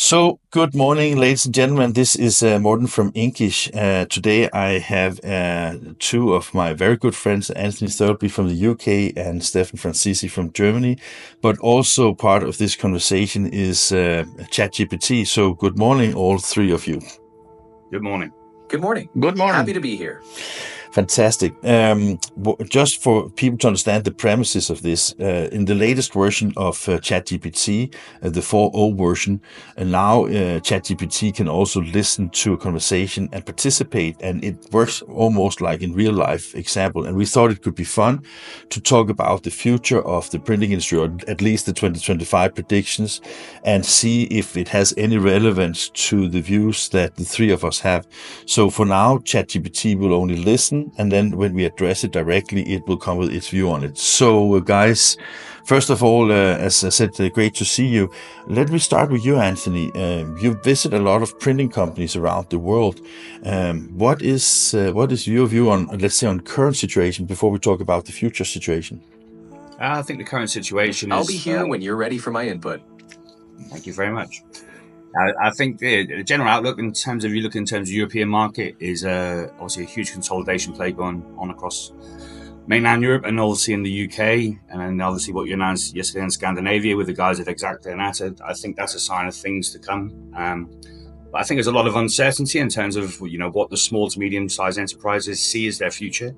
So, good morning, ladies and gentlemen. This is Morten from Inkish. Today I have two of my very good friends, Anthony Thirlby from the UK and Steffen Franzisi from Germany. But also part of this conversation is ChatGPT. So, good morning, all three of you. Good morning. Good morning. Good morning. Happy to be here. Fantastic. Just for people to understand the premises of this, in the latest version of ChatGPT, the 4.0 version, and now ChatGPT can also listen to a conversation and participate, and it works almost like in real life example. And we thought it could be fun to talk about the future of the printing industry, or at least the 2025 predictions, and see if it has any relevance to the views that the three of us have. So for now, ChatGPT will only listen, and then when we address it directly, it will come with its view on it. So, guys, first of all, as I said, great to see you. Let me start with you, Anthony. You visit a lot of printing companies around the world. What is your view on, let's say, on current situation before we talk about the future situation? I think the current situation is... I'll be here when you're ready for my input. Thank you very much. I think the general outlook in terms of European market is obviously a huge consolidation play going on across mainland Europe and obviously in the UK, and then obviously what you announced yesterday in Scandinavia with the guys at Exacta and ATA. I think that's a sign of things to come. But I think there's a lot of uncertainty in terms of what the small to medium-sized enterprises see as their future.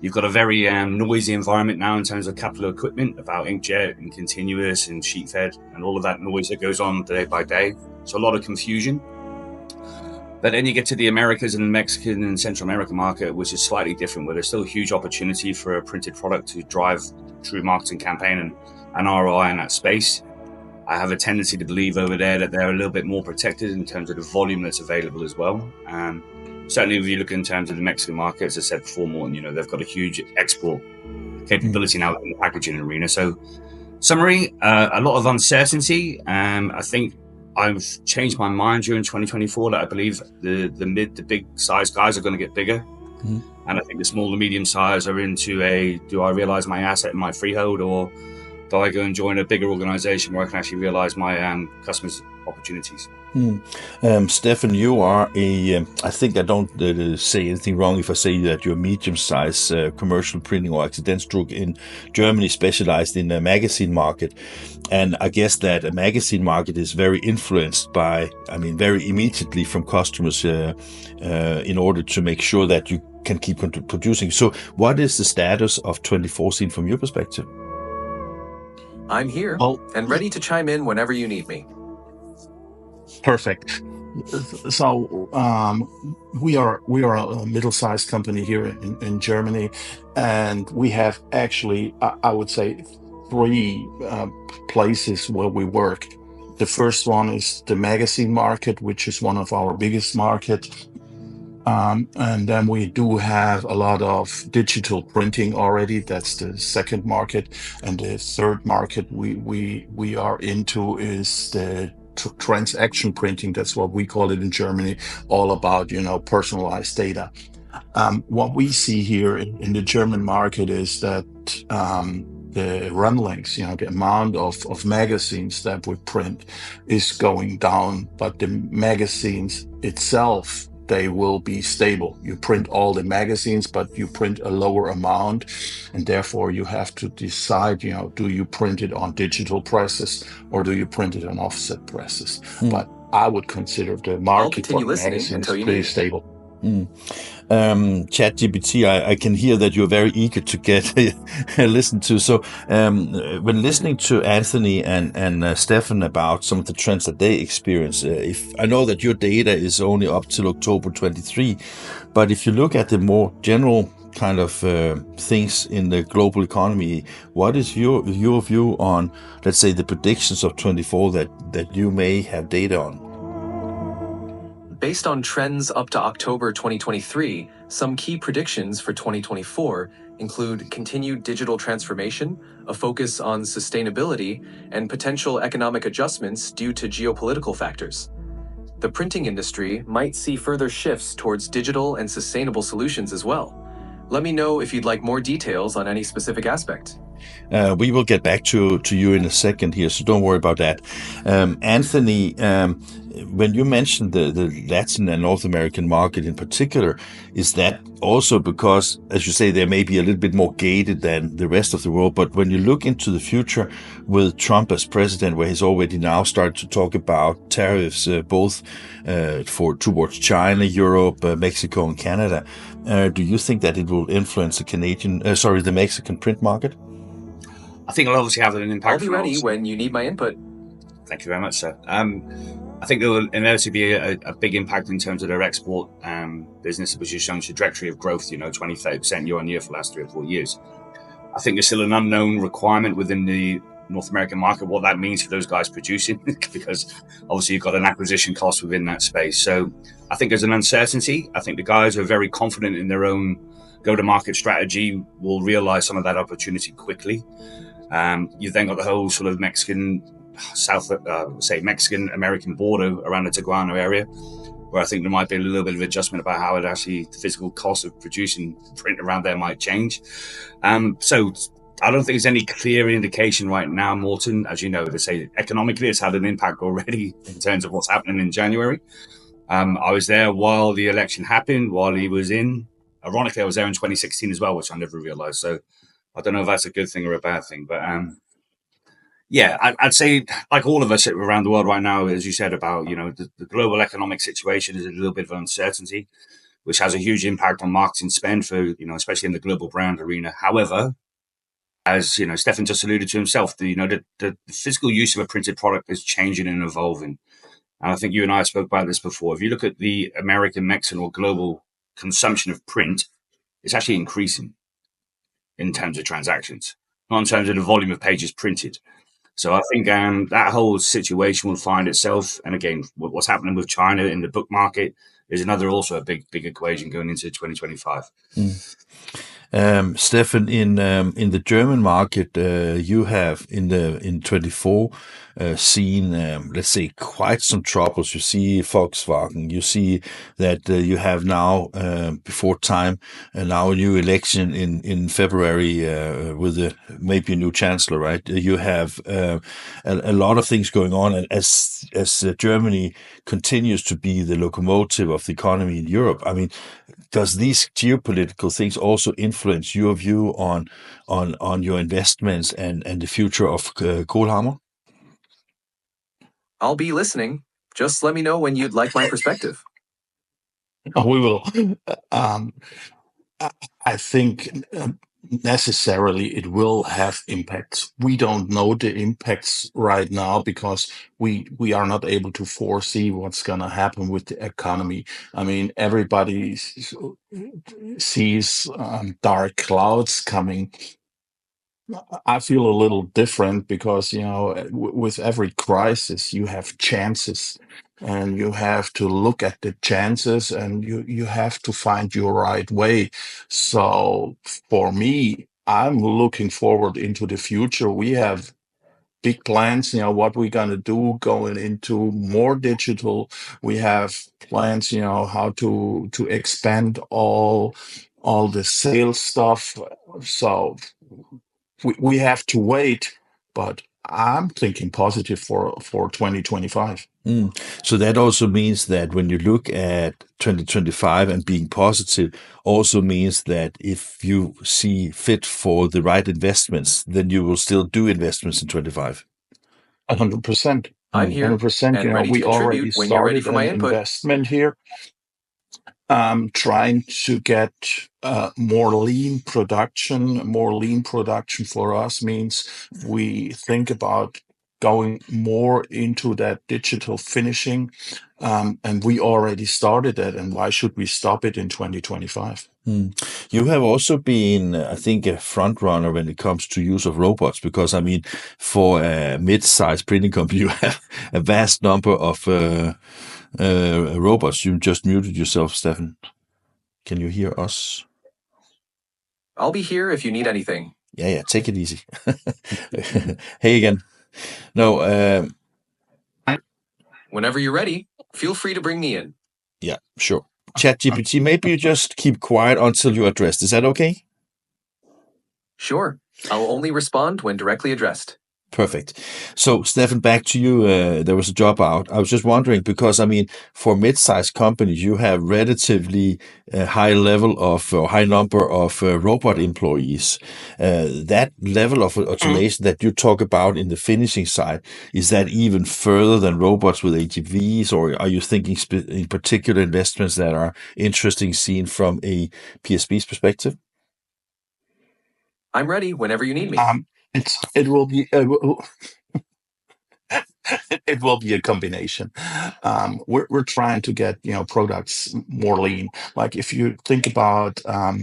You've got a very noisy environment now in terms of capital equipment about inkjet and continuous and sheet fed and all of that noise that goes on day by day. So a lot of confusion. But then you get to the Americas and Mexican and Central American market, which is slightly different, where there's still a huge opportunity for a printed product to drive true marketing campaign and ROI in that space. I have a tendency to believe over there that they're a little bit more protected in terms of the volume that's available as well. Certainly, if you look in terms of the Mexican market, as I said before, Morten, they've got a huge export capability now in the packaging arena. So, summary, a lot of uncertainty. I think I've changed my mind during 2024 that I believe the big size guys are going to get bigger. Mm-hmm. And I think the small to medium size are into do I realize my asset in my freehold, or do I go and join a bigger organization where I can actually realize my customers' opportunities? Steffen, you are I think I don't say anything wrong if I say that you're a medium-sized commercial printing or Accidentdruck in Germany, specialized in the magazine market. And I guess that a magazine market is very influenced by, very immediately from customers in order to make sure that you can keep producing. So what is the status of 2014 from your perspective? I'm here and ready to chime in whenever you need me. Perfect. So we are a middle-sized company here in Germany, and we have actually, I would say, three places where we work. The first one is the magazine market, which is one of our biggest markets. And then we do have a lot of digital printing already. That's the second market. And the third market we are into is the transaction printing. That's what we call it in Germany, all about, personalized data. What we see here in the German market is that the run lengths, the amount of magazines that we print is going down, but the magazines itself, they will be stable. You print all the magazines, but you print a lower amount, and therefore you have to decide, do you print it on digital presses or do you print it on offset presses? But I would consider the market for magazines pretty stable. ChatGPT, I can hear that you're very eager to get listened to. So when listening to Anthony and Steffen about some of the trends that they experience, if I know that your data is only up till October 23, but if you look at the more general kind of things in the global economy, what is your view on, let's say, the predictions of 24 that you may have data on? Based on trends up to October 2023, some key predictions for 2024 include continued digital transformation, a focus on sustainability, and potential economic adjustments due to geopolitical factors. The printing industry might see further shifts towards digital and sustainable solutions as well, Let me know if you'd like more details on any specific aspect. We will get back to you in a second here, so don't worry about that. Anthony, when you mentioned the Latin and North American market in particular, is that also because, as you say, they may be a little bit more gated than the rest of the world, but when you look into the future with Trump as president, where he's already now started to talk about tariffs, both towards China, Europe, Mexico, and Canada, do you think that it will influence the Mexican print market? I think it'll obviously have an impact. I'll be ready when you need my input. Thank you very much, sir. I think there will inevitably be a big impact in terms of their export business, which has shown a trajectory of growth, 20, 30% year on year for the last 3 or 4 years. I think there's still an unknown requirement within the North American market, what that means for those guys producing, because obviously you've got an acquisition cost within that space. So I think there's an uncertainty. I think the guys are very confident in their own go-to-market strategy, will realize some of that opportunity quickly. You've then got the whole sort of Mexican American border around the Tijuana area, where I think there might be a little bit of adjustment about how the physical cost of producing print around there might change. So I don't think there's any clear indication right now, Morten. As you know, they say economically it's had an impact already in terms of what's happening in January. I was there while the election happened, while he was in. Ironically, I was there in 2016 as well, which I never realized. So I don't know if that's a good thing or a bad thing, but I'd say, like all of us around the world right now, as you said about, the global economic situation is a little bit of uncertainty, which has a huge impact on marketing spend for, especially in the global brand arena. However, as Steffen just alluded to himself, the physical use of a printed product is changing and evolving. And I think you and I spoke about this before. If you look at the American, Mexican, or global consumption of print, it's actually increasing in terms of transactions, not in terms of the volume of pages printed. So I think that whole situation will find itself. And again, what's happening with China in the book market is also a big equation going into 2025. Steffen, in the German market, you have in 24 seen, let's say, quite some troubles. You see Volkswagen. You see that you have now before time now a new election in February with maybe a new chancellor, right? You have a lot of things going on, and as Germany continues to be the locomotive of the economy in Europe, I mean, does these geopolitical things also influence your view on your investments and the future of Kohlhammer? I'll be listening. Just let me know when you'd like my perspective. We will. I think necessarily it will have impacts. We don't know the impacts right now because we are not able to foresee what's going to happen with the economy. I mean, everybody sees dark clouds coming. I feel a little different because, with every crisis, you have chances and you have to look at the chances and you have to find your right way. So for me, I'm looking forward into the future. We have big plans, what we're going to do going into more digital. We have plans, how to expand all the sales stuff. So we have to wait, but I'm thinking positive for 2025. So that also means that when you look at 2025 and being positive, also means that if you see fit for the right investments, then you will still do investments in 25. 100%. I'm here 100%. and ready to We already contribute when you're ready started for my an input. investment here. Trying to get more lean production. More lean production for us means we think about going more into that digital finishing, and we already started that. And why should we stop it in 2025? You have also been, I think, a front runner when it comes to use of robots, because I mean, for a mid-sized printing company, you have a vast number of robots. You just muted yourself, Steffen. Can you hear us? I'll be here if you need anything. Yeah, take it easy. Hey again. No. Whenever you're ready, feel free to bring me in. Yeah, sure. ChatGPT, maybe you just keep quiet until you're addressed. Is that okay? Sure. I'll only respond when directly addressed. Perfect. So, Steffen, back to you. There was a job out. I was just wondering because, I mean, for mid-sized companies, you have relatively high level of or high number of robot employees. That level of automation that you talk about in the finishing side, is that even further than robots with AGVs, or are you thinking in particular investments that are interesting seen from a PSB's perspective? I'm ready whenever you need me. It will be it will be a combination. We're trying to get products more lean. Like if you think about a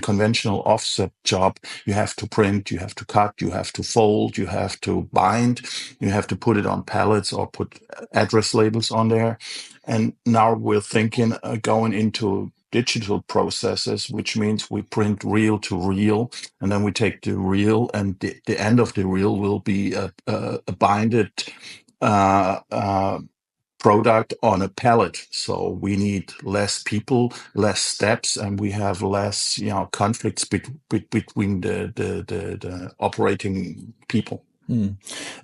conventional offset job, you have to print, you have to cut, you have to fold, you have to bind, you have to put it on pallets or put address labels on there. And now we're thinking going into digital processes, which means we print reel to reel, and then we take the reel, and the end of the reel will be a binded product on a pallet. So we need less people, less steps, and we have less conflicts between the operating people.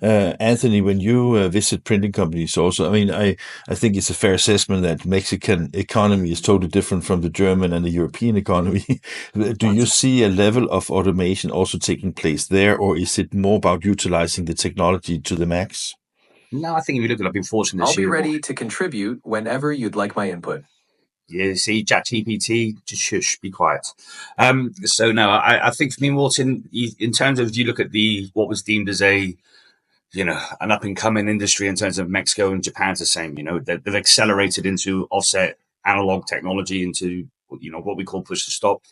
Anthony, when you visit printing companies also, I mean, I think it's a fair assessment that Mexican economy is totally different from the German and the European economy. Do you see a level of automation also taking place there, or is it more about utilizing the technology to the max? No, I think if you look at, I've been fortunate this I'll be year. ready to contribute whenever you'd like my input. Yeah, see, ChatGPT, just shush, be quiet. So no, I think for me, Morten, in terms of, you look at what was deemed as an up and coming industry in terms of Mexico and Japan's the same. They've accelerated into offset analog technology into what we call push to stop.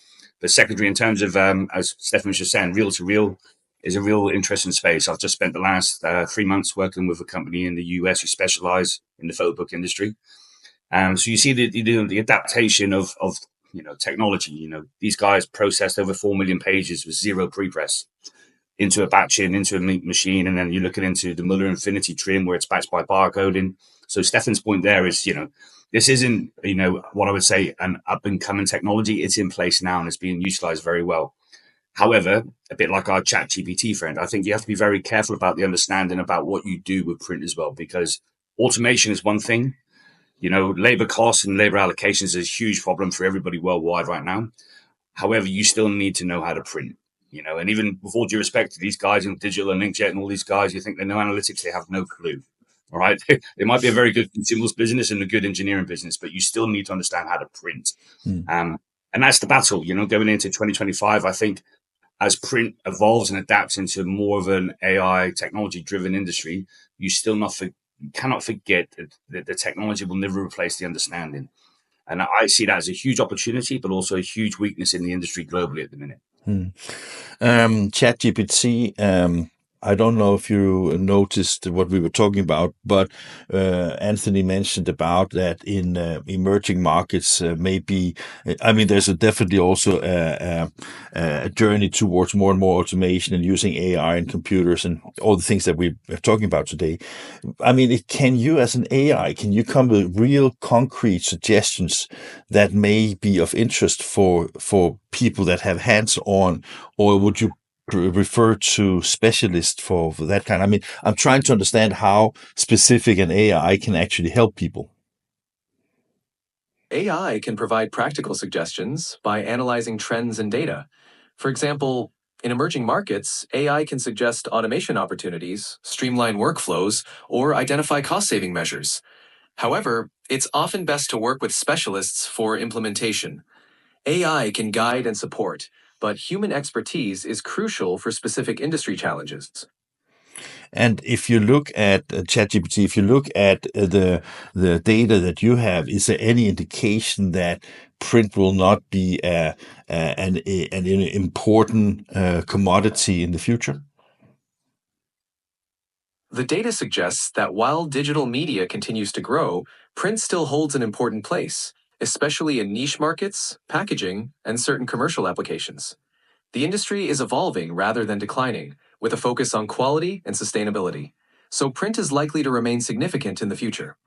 But secondary, in terms of as Steffen was just saying, reel to reel is a real interesting space. I've just spent the last 3 months working with a company in the US who specialize in the photo book industry. So you see the adaptation of technology. These guys processed over 4 million pages with zero prepress into a batching, into a machine, and then you look into the Muller Infinity trim where it's batched by barcoding. So Steffen's point there is, this isn't, what I would say an up and coming technology. It's in place now and it's being utilized very well. However, a bit like our ChatGPT friend, I think you have to be very careful about the understanding about what you do with print as well, because automation is one thing. Labor costs and labor allocations is a huge problem for everybody worldwide right now. However, you still need to know how to print, and even with all due respect to these guys in digital and inkjet and all these guys, you think they know analytics, they have no clue. All right. They might be a very good consumables business and a good engineering business, but you still need to understand how to print. And that's the battle, going into 2025. I think as print evolves and adapts into more of an AI technology driven industry, you cannot forget that the technology will never replace the understanding. And I see that as a huge opportunity, but also a huge weakness in the industry globally at the minute. ChatGPT, I don't know if you noticed what we were talking about, but Anthony mentioned about that in emerging markets, maybe, I mean, there's definitely also a journey towards more and more automation and using AI and computers and all the things that we're talking about today. I mean, can you, as an AI, can you come with real concrete suggestions that may be of interest for people that have hands-on, or would you refer to specialists for that kind? I mean, I'm trying to understand how specific an AI can actually help people. AI can provide practical suggestions by analyzing trends and data. For example, in emerging markets, AI can suggest automation opportunities, streamline workflows, or identify cost-saving measures. However, it's often best to work with specialists for implementation. AI can guide and support, but human expertise is crucial for specific industry challenges. And if you look at ChatGPT, if you look at the data that you have, is there any indication that print will not be an important commodity in the future? The data suggests that while digital media continues to grow, print still holds an important place, especially in niche markets, packaging, and certain commercial applications. The industry is evolving rather than declining, with a focus on quality and sustainability. So print is likely to remain significant in the future.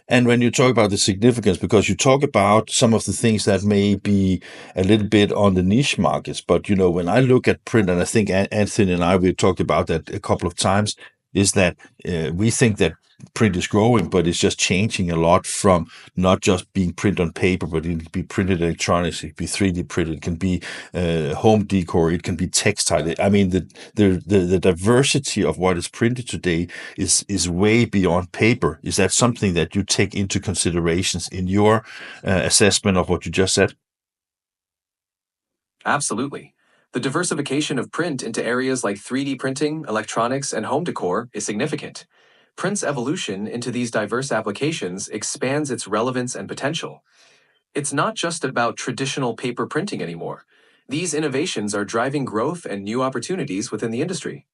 And when you talk about the significance, because you talk about some of the things that may be a little bit on the niche markets, but when I look at print, and I think Anthony and we talked about that a couple of times, is that we think that print is growing, but it's just changing a lot from not just being print on paper, but it can be printed electronics, it can be 3D printed, it can be home decor, it can be textile. I mean, the diversity of what is printed today is way beyond paper. Is that something that you take into considerations in your assessment of what you just said? Absolutely. The diversification of print into areas like 3D printing, electronics, and home decor is significant. Print's evolution into these diverse applications expands its relevance and potential. It's not just about traditional paper printing anymore. These innovations are driving growth and new opportunities within the industry.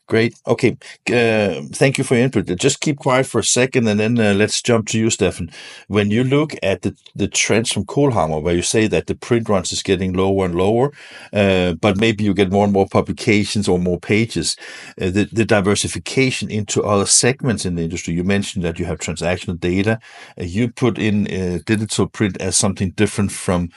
Great. Okay. Thank you for your input. Just keep quiet for a second, and then let's jump to you, Steffen. When you look at the trends from Kohlhammer, where you say that the print runs is getting lower and lower, but maybe you get more and more publications or more pages, the diversification into other segments in the industry. You mentioned that you have transactional data. You put in digital print as something different from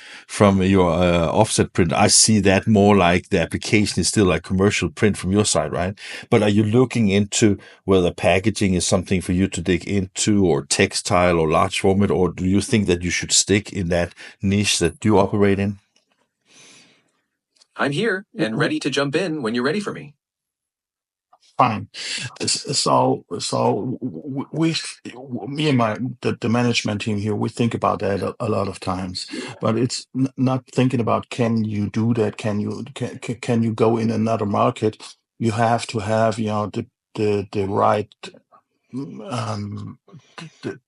your offset print. I see that more like the application is still like commercial print from your side, right? But are you looking into whether packaging is something for you to dig into, or textile or large format, or do you think that you should stick in that niche that you operate in? I'm here and ready to jump in when you're ready for me. Fine. So we, me and the management team here, we think about that a lot of times, but it's not thinking about, can you do that? Can you go in another market? You have to have the right um,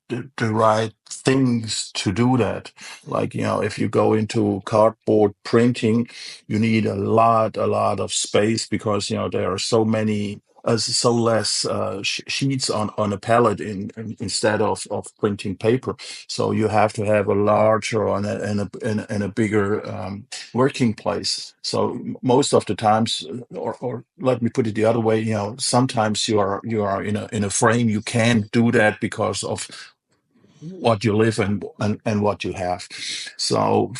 the right things to do that. Like, if you go into cardboard printing, you need a lot of space, because there are so many so less sheets on a pallet instead of printing paper. So you have to have a larger and a bigger working place. So most of the times, or let me put it the other way, sometimes you are in a frame. You can't do that because of what you live and what you have. So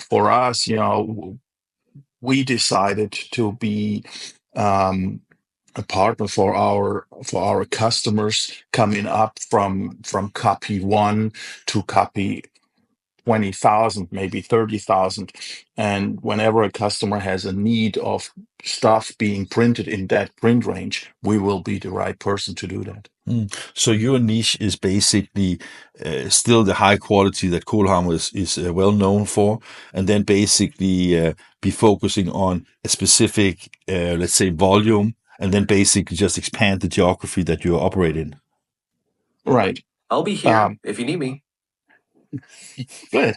for us, we decided to be a partner for our customers, coming up from copy 1 to copy 20,000, maybe 30,000. And whenever a customer has a need of stuff being printed in that print range, we will be the right person to do that. So your niche is basically still the high quality that Kohlhammer is well known for, and then basically be focusing on a specific, let's say, volume, and then basically just expand the geography that you operate in. Right. I'll be here if you need me. Good.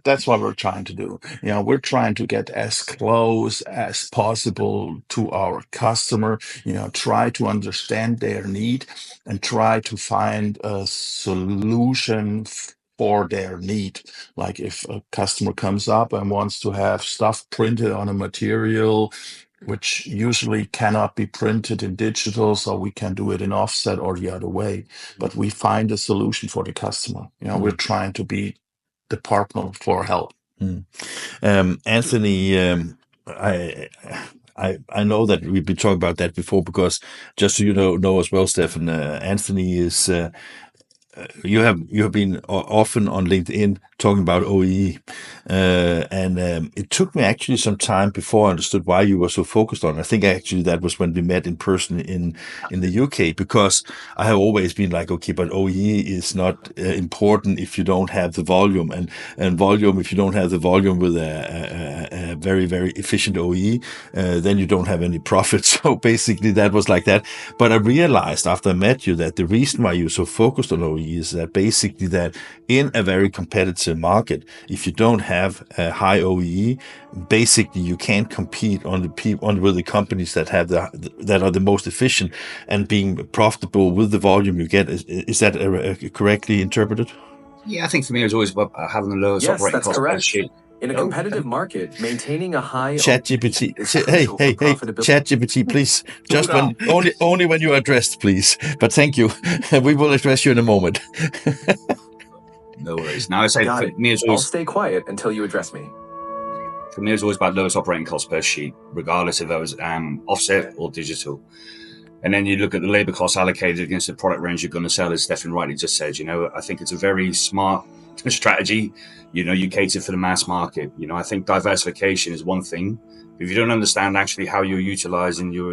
That's what we're trying to do. We're trying to get as close as possible to our customer, try to understand their need and try to find a solution for their need. Like, if a customer comes up and wants to have stuff printed on a material which usually cannot be printed in digital, so we can do it in offset or the other way. But we find a solution for the customer. We're trying to be the partner for help. Anthony, I know that we've been talking about that before, because just so you know as well, Steffen, Anthony is. You have been often on LinkedIn talking about OEE, and it took me actually some time before I understood why you were so focused on it. I think actually that was when we met in person in the UK, because I have always been like, okay, but OEE is not important if you don't have the volume, and volume, if you don't have the volume with a very, very efficient OEE, then you don't have any profit. So basically that was like that. But I realized after I met you that the reason why you're so focused on OEE is that basically that in a very competitive market, if you don't have a high OEE, basically you can't compete with the companies that have that are the most efficient and being profitable with the volume you get. Is that correctly interpreted? Yeah, I think for me it was always about having the lowest operating cost per sheet. In a competitive market, maintaining a high ChatGPT. is Hey, crucial hey, for hey, profitability. ChatGPT, please. Just when only when you are addressed, please. But thank you. We will address you in a moment. No worries. Now I say Got for it. me, it's I'll always, stay quiet until you address me. for me, it's always about lowest operating cost per sheet, regardless if that was offset or digital. And then you look at the labor costs allocated against the product range you're going to sell, as Steffen rightly just said. I think it's a very smart strategy. You cater for the mass market. I think diversification is one thing. If you don't understand actually how you're utilizing your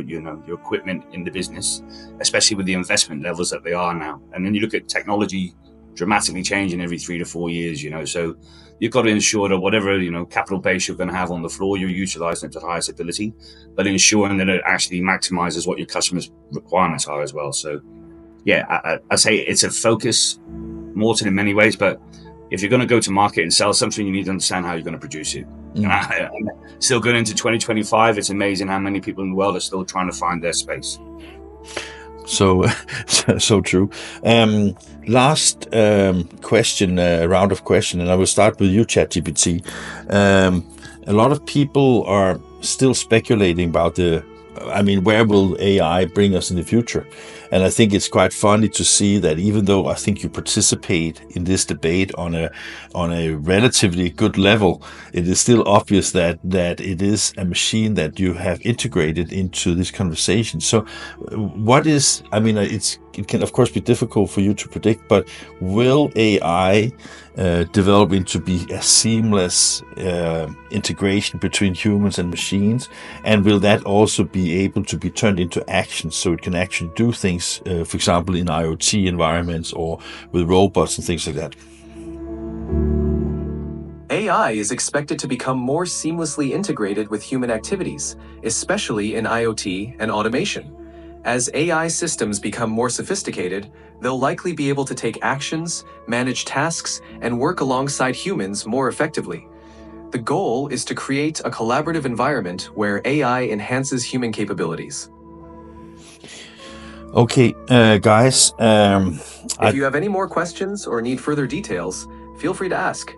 equipment in the business, especially with the investment levels that they are now, and then you look at technology dramatically changing every 3 to 4 years, so you've got to ensure that whatever capital base you're going to have on the floor, you're utilizing it to the highest ability, but ensuring that it actually maximizes what your customers' requirements are as well. So yeah, I say it's a focus, Morten, in many ways, but if you're going to go to market and sell something, you need to understand how you're going to produce it. And still going into 2025, it's amazing how many people in the world are still trying to find their space. So true. Last question, round of question, and I will start with you, ChatGPT. A lot of people are still speculating about where will AI bring us in the future? And I think it's quite funny to see that even though I think you participate in this debate on a relatively good level, it is still obvious that it is a machine that you have integrated into this conversation. So what is, it can of course be difficult for you to predict, but will AI develop into be a seamless integration between humans and machines? And will that also be able to be turned into action so it can actually do things, for example, in IoT environments or with robots and things like that? AI is expected to become more seamlessly integrated with human activities, especially in IoT and automation. As AI systems become more sophisticated, they'll likely be able to take actions, manage tasks, and work alongside humans more effectively. The goal is to create a collaborative environment where AI enhances human capabilities. Okay, guys. If you have any more questions or need further details, feel free to ask.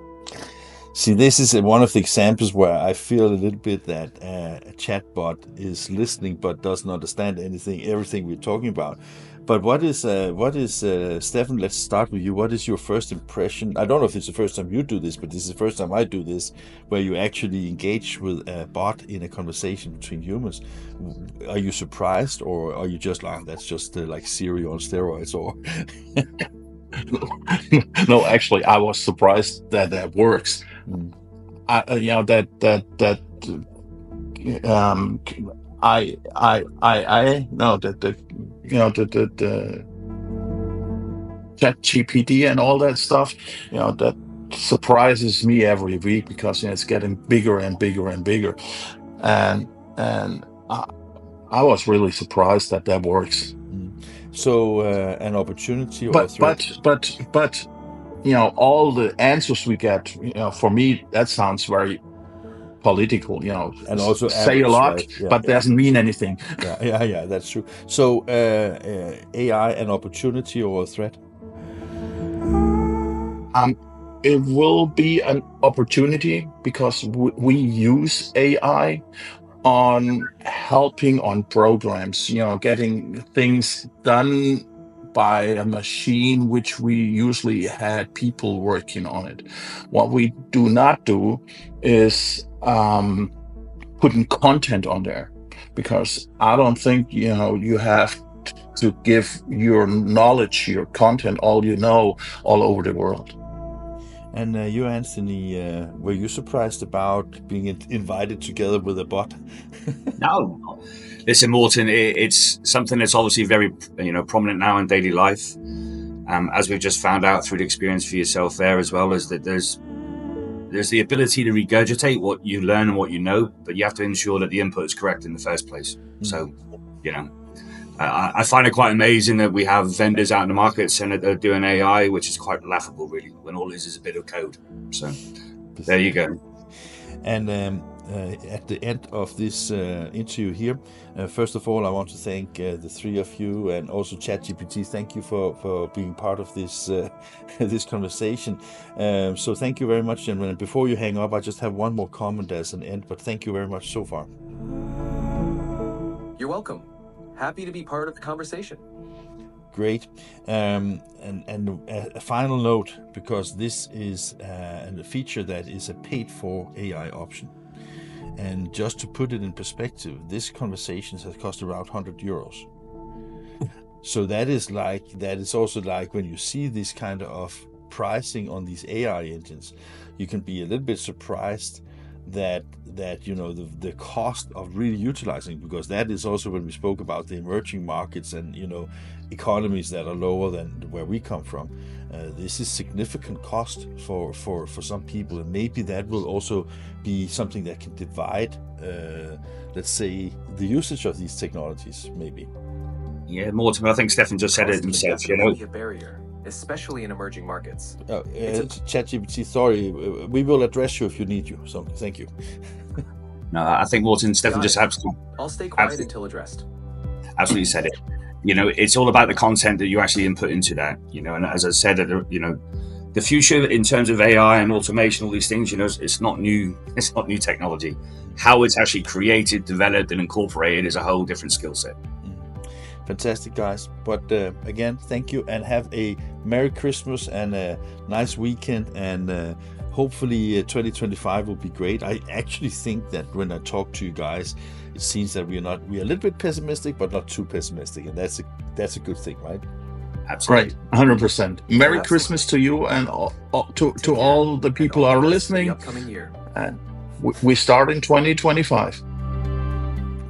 See, this is one of the examples where I feel a little bit that a chatbot is listening but doesn't understand everything we're talking about. But what is Steffen? Let's start with you. What is your first impression? I don't know if it's the first time you do this, but this is the first time I do this, where you actually engage with a bot in a conversation between humans. Are you surprised, or are you just like, that's just like Siri on steroids, or? No, actually, I was surprised that works. I know that the ChatGPT and all that stuff, that surprises me every week because it's getting bigger and bigger and bigger, and I was really surprised that works. So an opportunity or But a threat? but all the answers we get, for me, that sounds very political. And also say average, a lot, right? Yeah, but doesn't mean anything. Yeah, that's true. So AI an opportunity or a threat? It will be an opportunity because we use AI on helping on programs, getting things done by a machine, which we usually had people working on it. What we do not do is putting content on there, because I don't think you have to give your knowledge, your content, all over the world. And you, Anthony, were you surprised about being invited together with a bot? No. Listen, Morten, it's something that's obviously very prominent now in daily life. As we've just found out through the experience for yourself there, as well as that there's the ability to regurgitate what you learn and what you know, but you have to ensure that the input is correct in the first place. So, I find it quite amazing that we have vendors out in the market saying that they're doing AI, which is quite laughable, really, when all it is a bit of code. So there you go. And at the end of this interview here. First of all, I want to thank the three of you, and also ChatGPT. Thank you for being part of this this conversation. So thank you very much, gentlemen. And before you hang up, I just have one more comment as an end, but thank you very much so far. You're welcome. Happy to be part of the conversation. Great. And a final note, because this is a feature that is a paid-for AI option. And just to put it in perspective, this conversation has cost around €100. So that is also like when you see this kind of pricing on these AI engines, you can be a little bit surprised that the cost of really utilizing, because that is also when we spoke about the emerging markets and economies that are lower than where we come from. This is significant cost for some people, and maybe that will also be something that can divide, let's say, the usage of these technologies, maybe. Yeah, Morten, I think Steffen just said it himself. Be a barrier, especially in emerging markets. ChatGPT, sorry, we will address you if you need you. So thank you. No, I think Morten, Steffen just absolutely. I'll stay quiet until addressed. Absolutely said it. It's all about the content that you actually input into that. And as I said, the future in terms of AI and automation, all these things, it's not new. It's not new technology. How it's actually created, developed, and incorporated is a whole different skill set. Fantastic, guys. But again, thank you, and have a Merry Christmas and a nice weekend, and hopefully 2025 will be great. I actually think that when I talk to you guys, it seems that we are a little bit pessimistic, but not too pessimistic, and that's a good thing, right? Absolutely. Right, 100%. Merry Christmas to you and to all the people who are listening. The upcoming year. And we start in 2025.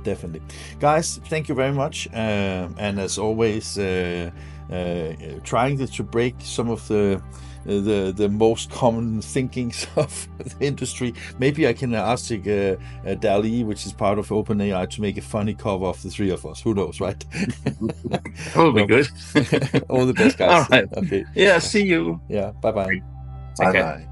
Definitely. Guys, thank you very much. And as always, trying to break some of the most common thinkings of the industry. Maybe I can ask DALL-E, which is part of OpenAI, to make a funny cover of the three of us. Who knows, right? That would be good. All the best, guys. All right. Okay. Yeah, see you. Yeah, bye-bye. Take care. Bye-bye.